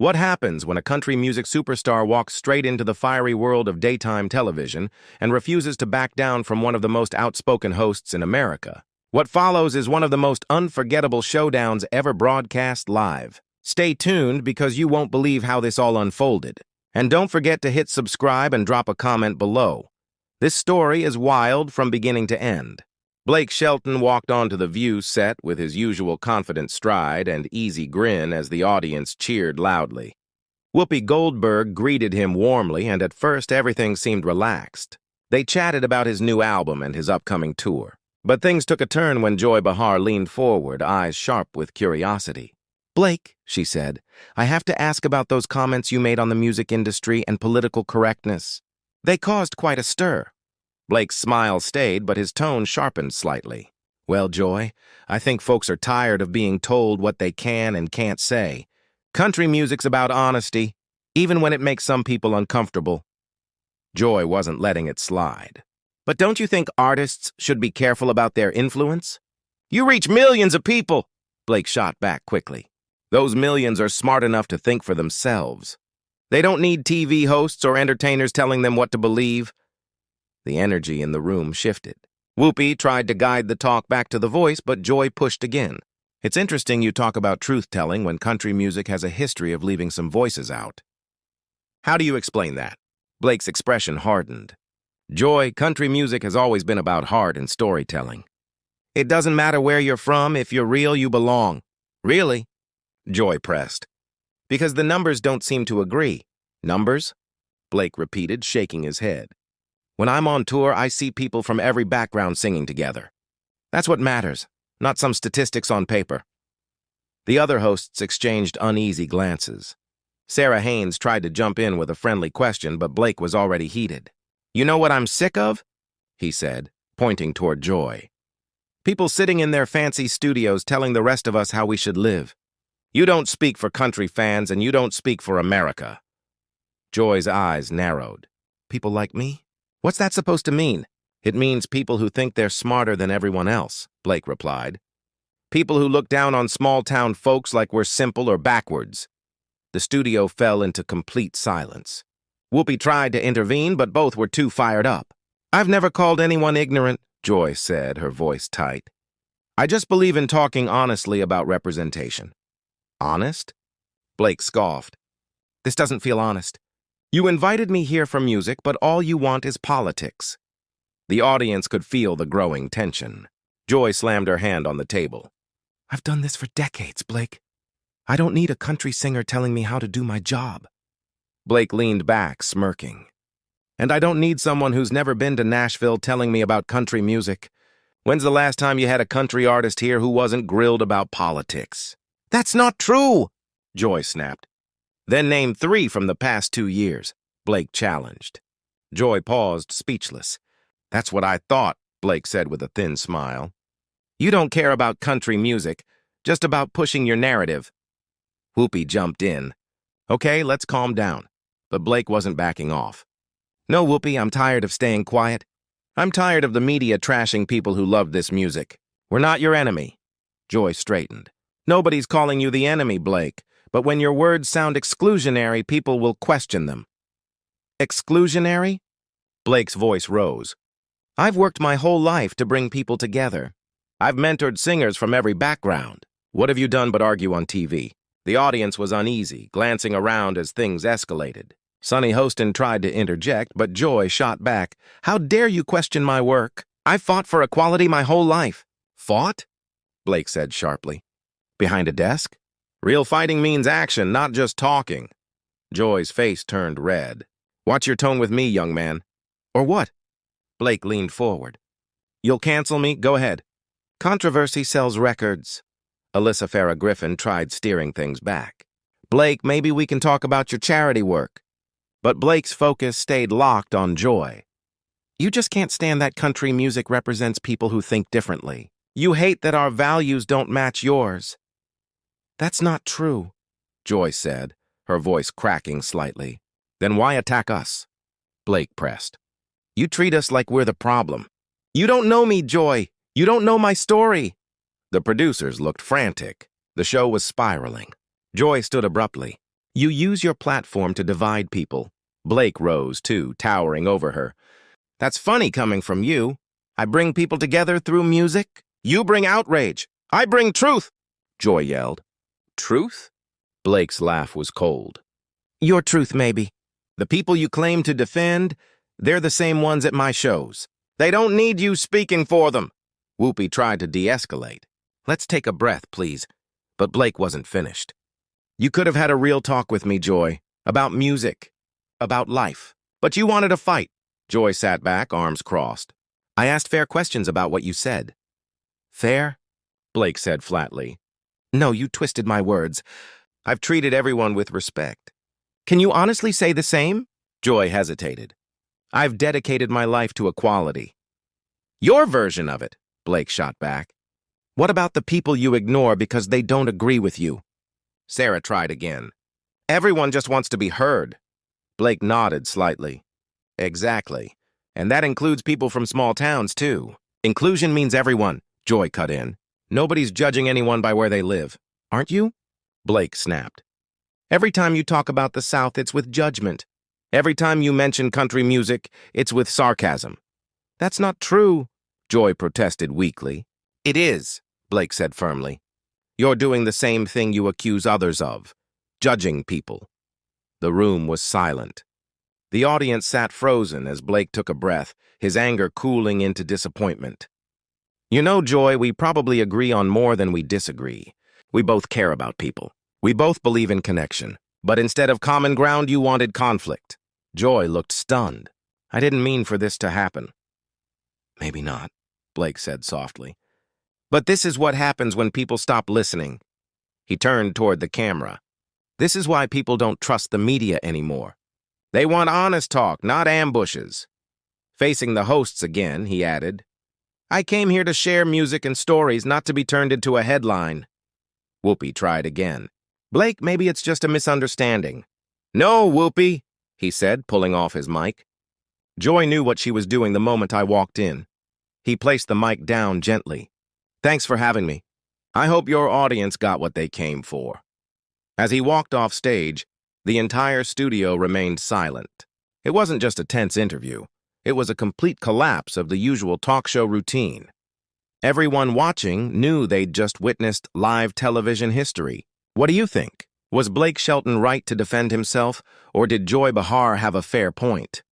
What happens when a country music superstar walks straight into the fiery world of daytime television and refuses to back down from one of the most outspoken hosts in America? What follows is one of the most unforgettable showdowns ever broadcast live. Stay tuned because you won't believe how this all unfolded. And don't forget to hit subscribe and drop a comment below. This story is wild from beginning to end. Blake Shelton walked onto the View set with his usual confident stride and easy grin as the audience cheered loudly. Whoopi Goldberg greeted him warmly, and at first everything seemed relaxed. They chatted about his new album and his upcoming tour. But things took a turn when Joy Behar leaned forward, eyes sharp with curiosity. "Blake," she said, "I have to ask about those comments you made on the music industry and political correctness. They caused quite a stir." Blake's smile stayed, but his tone sharpened slightly. "Well, Joy, I think folks are tired of being told what they can and can't say. Country music's about honesty, even when it makes some people uncomfortable." Joy wasn't letting it slide. "But don't you think artists should be careful about their influence?" "You reach millions of people," Blake shot back quickly. "Those millions are smart enough to think for themselves. They don't need TV hosts or entertainers telling them what to believe." The energy in the room shifted. Whoopi tried to guide the talk back to the voice, but Joy pushed again. "It's interesting you talk about truth-telling when country music has a history of leaving some voices out." "How do you explain that?" Blake's expression hardened. "Joy, country music has always been about heart and storytelling. It doesn't matter where you're from, if you're real, you belong." "Really?" Joy pressed. "Because the numbers don't seem to agree." "Numbers?" Blake repeated, shaking his head. "When I'm on tour, I see people from every background singing together. That's what matters, not some statistics on paper." The other hosts exchanged uneasy glances. Sarah Haynes tried to jump in with a friendly question, but Blake was already heated. "You know what I'm sick of?" he said, pointing toward Joy. "People sitting in their fancy studios telling the rest of us how we should live. You don't speak for country fans, and you don't speak for America." Joy's eyes narrowed. "People like me? What's that supposed to mean?" "It means people who think they're smarter than everyone else," Blake replied. "People who look down on small-town folks like we're simple or backwards." The studio fell into complete silence. Whoopi tried to intervene, but both were too fired up. "I've never called anyone ignorant," Joy said, her voice tight. "I just believe in talking honestly about representation." "Honest?" Blake scoffed. "This doesn't feel honest. You invited me here for music, but all you want is politics." The audience could feel the growing tension. Joy slammed her hand on the table. "I've done this for decades, Blake. I don't need a country singer telling me how to do my job." Blake leaned back, smirking. "And I don't need someone who's never been to Nashville telling me about country music. When's the last time you had a country artist here who wasn't grilled about politics?" "That's not true!" Joy snapped. "Then name 3 from the past 2 years, Blake challenged. Joy paused, speechless. "That's what I thought," Blake said with a thin smile. "You don't care about country music, just about pushing your narrative." Whoopi jumped in. "Okay, let's calm down." But Blake wasn't backing off. "No, Whoopi, I'm tired of staying quiet. I'm tired of the media trashing people who love this music. We're not your enemy." Joy straightened. "Nobody's calling you the enemy, Blake. But when your words sound exclusionary, people will question them." "Exclusionary?" Blake's voice rose. "I've worked my whole life to bring people together. I've mentored singers from every background. What have you done but argue on TV?" The audience was uneasy, glancing around as things escalated. Sonny Hostin tried to interject, but Joy shot back. "How dare you question my work? I've fought for equality my whole life." "Fought?" Blake said sharply. "Behind a desk? Real fighting means action, not just talking." Joy's face turned red. "Watch your tone with me, young man." "Or what?" Blake leaned forward. "You'll cancel me? Go ahead." "Controversy sells records." Alyssa Farah Griffin tried steering things back. "Blake, maybe we can talk about your charity work." But Blake's focus stayed locked on Joy. "You just can't stand that country music represents people who think differently. You hate that our values don't match yours." "That's not true," Joy said, her voice cracking slightly. "Then why attack us?" Blake pressed. "You treat us like we're the problem." "You don't know me, Joy. You don't know my story." The producers looked frantic. The show was spiraling. Joy stood abruptly. You use your platform to divide people. Blake rose, too, towering over her. That's funny coming from you. I bring people together through music. You bring outrage. I bring truth, Joy yelled. Truth? Blake's laugh was cold. Your truth, maybe. The people you claim to defend, they're the same ones at my shows. They don't need you speaking for them. Whoopi tried to de-escalate. Let's take a breath, please. But Blake wasn't finished. You could have had a real talk with me, Joy, about music, about life. But you wanted a fight. Joy sat back, arms crossed. I asked fair questions about what you said. Fair? Blake said flatly. No, you twisted my words. I've treated everyone with respect. Can you honestly say the same? Joy hesitated. I've dedicated my life to equality. Your version of it, Blake shot back. What about the people you ignore because they don't agree with you? Sarah tried again. Everyone just wants to be heard. Blake nodded slightly. Exactly. And that includes people from small towns, too. Inclusion means everyone, Joy cut in. Nobody's judging anyone by where they live. Aren't you? Blake snapped. Every time you talk about the South, it's with judgment. Every time you mention country music, it's with sarcasm. That's not true, Joy protested weakly. It is, Blake said firmly. You're doing the same thing you accuse others of, judging people. The room was silent. The audience sat frozen as Blake took a breath, his anger cooling into disappointment. You know, Joy, we probably agree on more than we disagree. We both care about people. We both believe in connection. But instead of common ground, you wanted conflict. Joy looked stunned. I didn't mean for this to happen. Maybe not, Blake said softly. But this is what happens when people stop listening. He turned toward the camera. This is why people don't trust the media anymore. They want honest talk, not ambushes. Facing the hosts again, he added, I came here to share music and stories, not to be turned into a headline. Whoopi tried again. Blake, maybe it's just a misunderstanding. No, Whoopi, he said, pulling off his mic. Joy knew what she was doing the moment I walked in. He placed the mic down gently. Thanks for having me. I hope your audience got what they came for. As he walked off stage, the entire studio remained silent. It wasn't just a tense interview. It was a complete collapse of the usual talk show routine. Everyone watching knew they'd just witnessed live television history. What do you think? Was Blake Shelton right to defend himself, or did Joy Behar have a fair point?